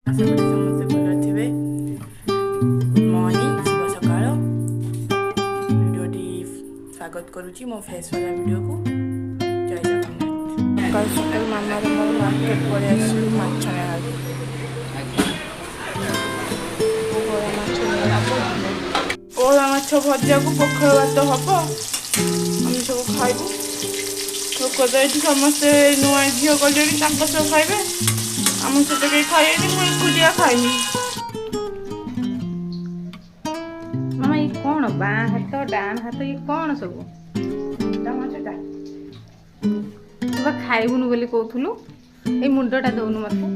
ଆଶା କରୁଛି ସମସ୍ତେ ଭଲ ଥିବେ। ଗୁଡ୍ ମର୍ଣ୍ଣିଂ, ଶୁଭ ସକାଳ। ଭିଡ଼ିଓଟି ସ୍ୱାଗତ କରୁଛି ମୋ ଫେସ୍ ବାଲା ଭିଡ଼ିଓକୁ। ଜୟ ଜଗନ୍ନାଥ। ସକାଳୁ ସକାଳୁ ମାମାର ମୋର ମାର୍କେଟ ପଳେଇ ଆସିଲୁ ମାଛ ନେବାକୁ। ପୋହଳା ମାଛ ଭଜାକୁ ପଖାଳ ଭାତ ହବ, ଆମେ ସବୁ ଖାଇବୁ। ଲୋକ ତ ଏଠି ସମସ୍ତେ ନୂଆ ଝିଅ କଲେଣି, ତାଙ୍କ ସହ ଖାଇବେ। ଆମ ସହିତ କେହି ଖାଇବେନି, ମୁଁ ଏକୁଟିଆ ଖାଇବି। ମାମା ଇଏ କ'ଣ ବାଁ ହାତ ଡାହାଣ ହାତ ଇଏ କ'ଣ ସବୁ? ମାଛଟା ତୁ ବା ଖାଇବୁନୁ ବୋଲି କହୁଥିଲୁ, ଏଇ ମୁଣ୍ଡଟା ଦଉନୁ ମତେ।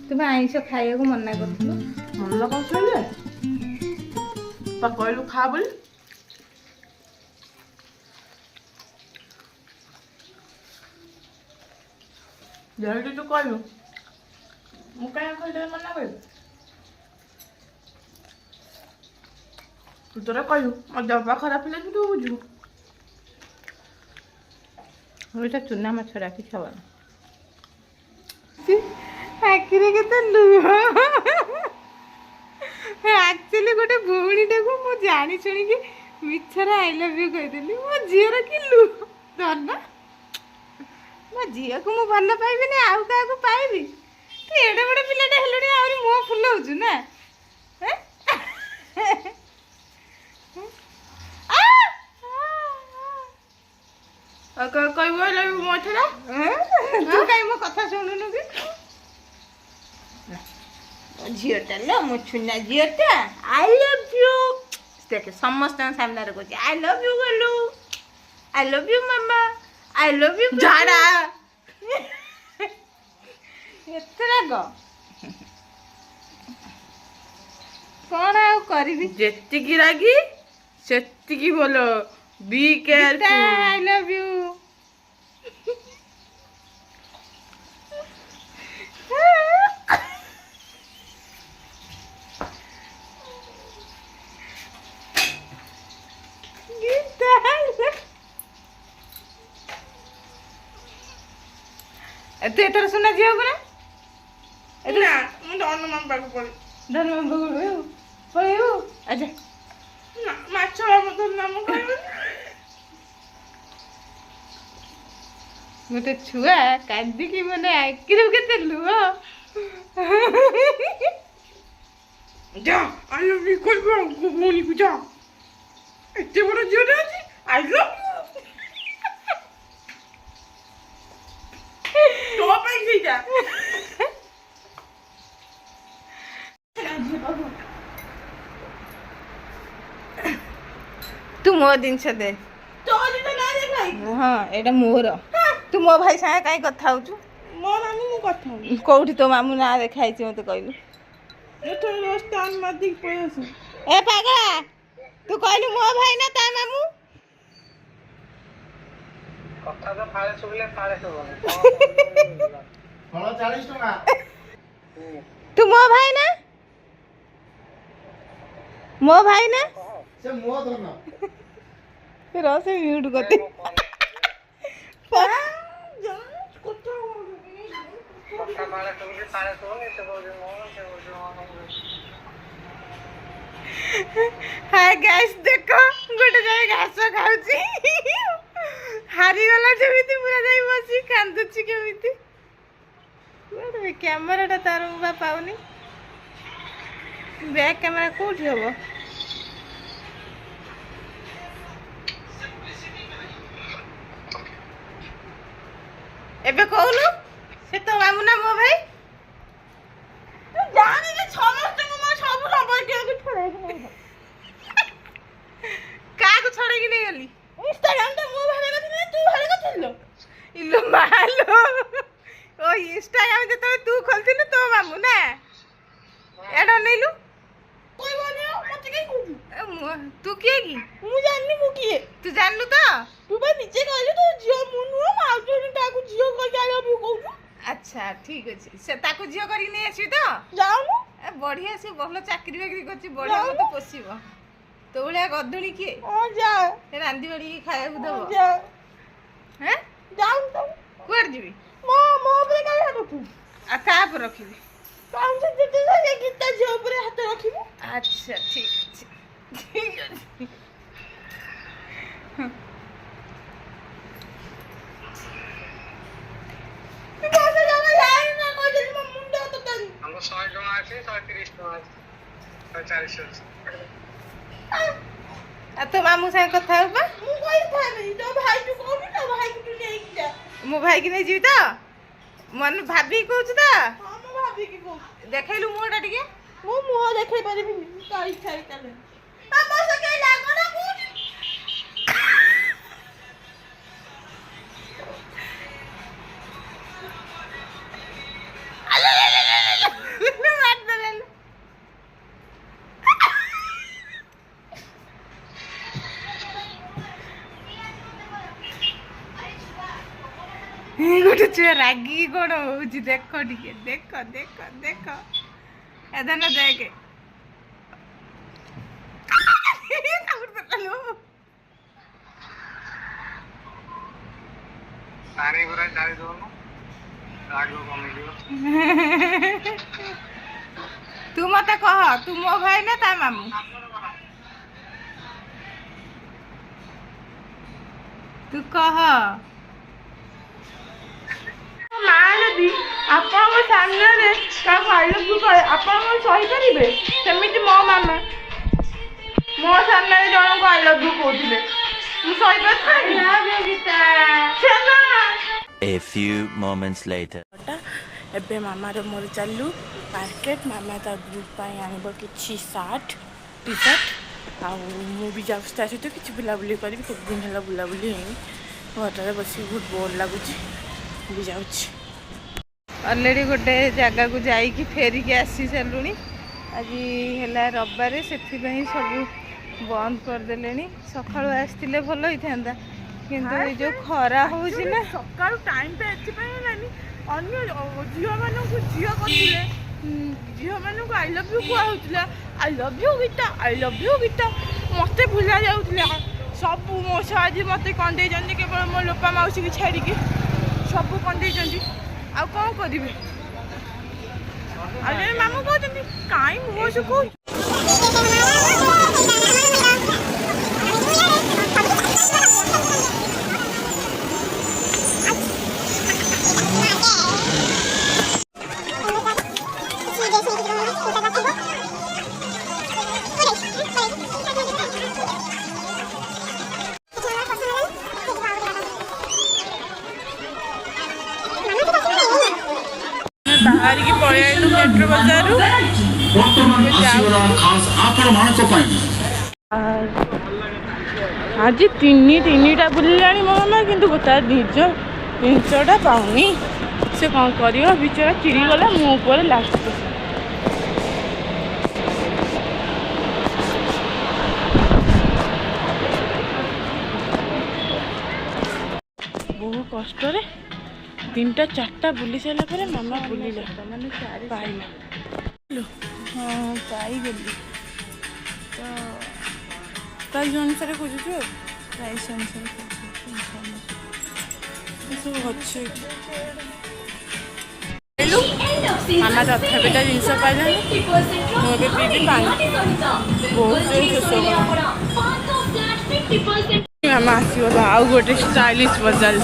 ତୁ ବା ଆଇଁଷ ଖାଇବାକୁ ମନା କରୁଥିଲୁ। ମନ କରୁଥିଲେ ଯେ ବା କହିଲୁ ଖା ବୋଲି। ଯେହେତୁ ତୁ କହିଲୁ, ମୁଁ କାହିଁ କହିଲେ ମନା କରିବି? ତୁ ତୋର କହିଲୁ, ମୋ ଦେହ ଖରାପ ହେଲେ ତୁ ବୁଝିବୁ। ଏଇଟା ଚୁନା ମାଛଟା କିଛି ହବନି। ଆଖିରେ କେତେ ଲୁହ। ଆକ୍ଚୁଆଲି ଗୋଟେ ଭଉଣୀଟାକୁ ମୁଁ ଜାଣି ଶୁଣିକି ମିଛରେ ଆଇ ଲଭ୍ ୟୁ କହିଦେଲି। ମୋ ଝିଅର କି ଲୁହ ଧନ। ମୋ ଝିଅକୁ ମୁଁ ଭଲ ପାଇବିନି ଆଉ କାହାକୁ ପାଇବି? ତୁ ଏଡ଼େ ବଡ଼ ପିଲାଟା ହେଲୁଣି ଆହୁରି ମୁହଁ ଫୁଲଉଛୁ ନା? କହିବୁ ମୋ ଏଥିରେ ତୁ କାହିଁ ମୋ କଥା ଶୁଣୁନୁ କି? ଝିଅଟା ଲୋ, ମୋ ଛୁନା ଝିଅଟା, ଆଇ ଲଭ୍ ୟୁ। ଦେଖେ ସମସ୍ତଙ୍କ ସାମ୍ନାରେ କହୁଛି ଆଇ ଲଭ୍ ୟୁ ଗଲୁ, ଆଇ ଲଭ୍ ୟୁ ମାମା, ଆଇ ଲଭ୍ ୟୁ ଝାଡ଼ା। ଏତେ ରାଗ କ'ଣ ଆଉ କରିବି? ଯେତିକି ରାଗି ସେତିକି ଭଲ। Be careful. I love you. ତୁ ଏଥର ସୁନା ଝିଅକୁ ନା ନା ମୁଁ ଧନୁ ମାମା ପାଖକୁ ପଳେଇବି। ଧନୁ ପଳେଇବୁ। ଆଚ୍ଛା ନା ମାଛ ବାବୁ ତ ନାମ କହିବନି। ଗୋଟେ ଛୁଆ କାନ୍ଦିକି ମାନେ ଆଖିରୁ କେତେ ଲୁହ। ଯା ଆଇ ଲଭ୍ ୟୁ କହିବୁ ଭଉଣୀକୁ। ଯା, ଏତେ ବଡ଼ ଝିଅଟା ଅଛି, ଆଇ ଲଭ୍ ୟୁ। ତୋ ପାଇଁ ସେଇଟା। ତୁ ମୋ ଜିନିଷ ଦେ। ହଁ ଏଇଟା ମୋର। ତୁ ମୋ ଭାଇ ସାଙ୍ଗେ କାହିଁ କଥା ହଉଛୁ? ମୋ ମାମୁଁ ମୁଁ କଥା ହେବି। କୋଉଠି ତୋ ମାମୁଁ ନାଁ ଲେଖା ହେଇଛି ମତେ କହିଲୁ? ଷ୍ଟାଣ୍ଡ ମାରିଦେଇକି ପଳେଇ ଆସ। ଏ ପାଗଳା, ତୁ କହିଲୁ ମୋ ଭାଇ ନା ତା ମାମୁଁ? କଥା ତ ଫାଳେ ଶୁଭିଲେ ଫାଳେ ଶୁଭୁନି। 40 ଟଙ୍କା। ତୁ ମୋ ଭାଇ ନା? ମୋ ଭାଇ ନା? ସେ ମୋ ଧନ। ରହ ସେ ମିଉଟ କରିଦେ। କଥା ଫାଳେ ଶୁଭିଲେ ଫାଳେ ଶୁଭୁନି। ସେ କହୁଛି ମୋର, ସେ କହୁଛି ମୋର। ହାय ଗାଇସ୍, ଦେଖ ଗୋଟେ ଯାଇ ଘାସ ଖାଉଛି। ହାରିଗଲା ଯେମିତି ପୁରା ଯାଇ ବସି କାନ୍ଦୁଛି କେମିତି। କ୍ୟାମେରାଟା ତାର ମୁଁ ବା ପାଉନି। ବ୍ୟାକ୍ କ୍ୟାମେରା କୋଉଠି ହବ? ଏବେ କହୁନୁ ସେ ତୋ ମାମୁଁ ନା ମୋ ଭାଇ? ଜାଣିଲେ ସମସ୍ତଙ୍କୁ ମୋ ସବୁ ସମ୍ପର୍କୀୟକୁ ଛଡ଼େଇକି ନେଇଗଲି। କାହାକୁ ଛଡ଼େଇକି ନେଇଗଲି? ଇନଷ୍ଟାଗ୍ରାମଟା ମୋ ଭାଇ କରିଥିଲି, ତୁ ଭାଇ କରିଥିଲୁ। ଇଲୋ ମାଲୋ, ଓ ଇନଷ୍ଟାଗ୍ରାମ ଯେତେବେଳେ ତୁ ଖୋଲିଥିଲୁ ତୋ ମାମୁଁ ନା? ଏଇଟା ନେଇଲୁ। କହିବନି ଆଉ, ମତେ କାହିଁ କହୁଛୁ? ତୁ କିଏ କି? ମୁଁ ଜାଣିନି ମୁଁ କିଏ। ତୁ ଜାଣିଲୁ ତ? ତୁ ବା ନିଜେ କହିଲୁ ତୁ ଝିଅ ମୁଁ ନୁହଁ, ଆଉ ଜଣେ ତାକୁ ଝିଅ କହିକି ଆଇ ଲଭ୍ ୟୁ କହୁଛୁ। ଆଚ୍ଛା ଠିକ ଅଛି, ସେ ତାକୁ ଝିଅ କରିକି ନେଇ ଆସିବି ତ? ଯାଉନୁ। ଏ ବଢିଆ, ସେ ଭଲ ଚାକିରି ବାକିରି କରିଛି, ବଢିଆ ମତେ ପୋଷିବ। ତୋ ଭଳିଆ ଗଧୁଳି କିଏ? ହଁ ଯା। ରାନ୍ଧି ବାଢିକି ଖାଇବାକୁ ଦବ? ଯା। ହେଁ? ଯାଉନୁ ତ। କୁଆଡେ ଯିବି? ମୋ ଉପରେ କାହିଁ ହାତ ତୁ? आ का पर रखिबी कौन से तुझे से गीता जो ऊपर हाथ रखिबो अच्छा ठीक ठीक अछि तू कैसे जाना लाइन ना कोई दिन में मुंडा तो तन हम 100 टका আছে 130 टका আছে 140 আছে आ तो मामू से कथा होबा मु कोई थाबी तो भाई तू कोन ना भाई तू नहीं जा मो भाई की नहीं जीवी तो मन भाभी कहू तो हां मु भाभी की को देखैलु मुहटा टिके मु मुह देखै परिबि का इच्छा चले अब से के लागो ना कुछ गोटे छुआ रागी कौन हो देख टिके देख देख देख एदन देखे पानी पूरा डाल दो ना राग कमी दियो तू मत कह तू मो भाई ना ता मामू तू कह मानदी आपन सामने रे का खाइलो तू कहे आपन सही करिवे सेमिति मो मामा मो सामने जण को आई लव यू कहथिले तू सही कर लव यू गीता चला A few moments later. एबे मामा रे मोर चालू मार्केट मामा ता ग्रुप पाई आनिबो किछि शर्ट टी शर्ट आ मु भी जाउस ता सहित किछि बुलाबुली करबी केते दिन हला बुलाबुली हेनी घररे बसी बहुत बोर लागुछि भी जाउछि अलरेडी गोटे जगह को जाइकी फेरिकी आसी सारूनी आज है रविवार से सब बंद करदे सकाळु आसते भल होता किंतु जो खरा हो सकाळु टाइम पे एथिपाई अन्य झील मानक झील करते झील मानक आई लव यू कहला I love you Geeta I love you Geeta मत भूला जाऊला सब मो आज मत कंदे केवल मो लोपा मौसी की छाड़ी सब कंदे आ कौन करेंगे आज मामू कहते कहीं मुँह से कह बाहर की पलू मेट्रो बाजार आज तीन बुला मो मामा कि गोटा निज जिनसटा पाऊनी से कौन कर बिचरा चिड़गला मो ऊपर लास्ट बहु कष्ट तीनटा चार्टा बुली सारा पर मामा बुलिले मैंने पाइला हाँ पाईगली तो प्राइस अनुसार खोजुଛୁ प्राइस अनुसार सब अच्छे मामा तथापिटा जिनस पाइलानी मुझे पीबी पानी बहुत जोर मामा आसो आउ गोटे स्टाइलिश बाजार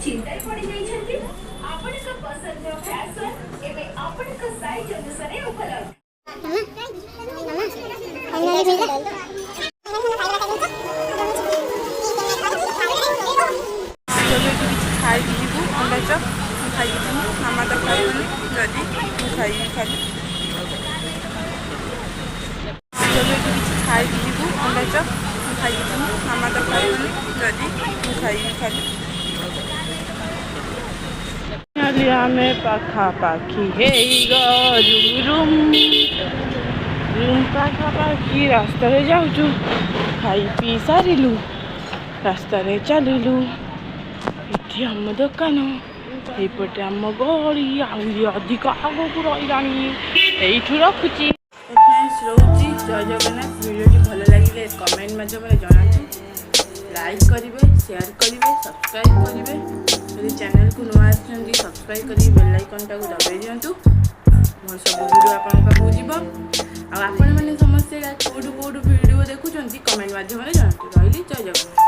चिंता पड़ी जाइछन्ती आपनका पसंद फैशन एबे आपनका साइज अनुसार उपलब्ध खाई जीवु अंडा चप खाई मामा तो खाइबनी जदि खाई खाली खाई जीवु अंडा चप खाई मामा तो खाइबनी जदि खाई खाली आमे पाखापाखि हे गरुम ପାଖାପାଖି ରାସ୍ତାରେ ଯାଉଛୁ, ଖାଇ ପିଇ ସାରିଲୁ, ରାସ୍ତାରେ ଚାଲିଲୁ। ଏଠି ଆମ ଦୋକାନ, ଏଇପଟେ ଆମ ଗଳି, ଆହୁରି ଅଧିକ ଆଗକୁ ରହିଲାଣି। ଏଇଠୁ ରଖୁଛି। ରହୁଛି। ଜୟ ଜଗନ୍ନାଥ। ଭିଡ଼ିଓଟି ଭଲ ଲାଗିଲେ କମେଣ୍ଟ ମାଧ୍ୟମରେ ଜଣାନ୍ତୁ। ଲାଇକ୍ କରିବେ, ସେୟାର କରିବେ, ସବସ୍କ୍ରାଇବ୍ କରିବେ। ଯଦି ଚ୍ୟାନେଲକୁ ନୂଆ ଆସିଛନ୍ତି ସବସ୍କ୍ରାଇବ୍ କରି ବେଲ୍ ଆଇକନ୍ଟାକୁ ଦବାଇ ଦିଅନ୍ତୁ। ମୋର ସବୁ ଭିଡ଼ିଓ ଆପଣଙ୍କ ପାଖକୁ ଯିବ। ଆଉ ଆପଣମାନେ ସମସ୍ତେ କେଉଁଠୁ ଭିଡ଼ିଓ ଦେଖୁଛନ୍ତି କମେଣ୍ଟ ମାଧ୍ୟମରେ ଜଣାନ୍ତୁ। ରହିଲି। ଜୟ ଜଗନ୍ନାଥ।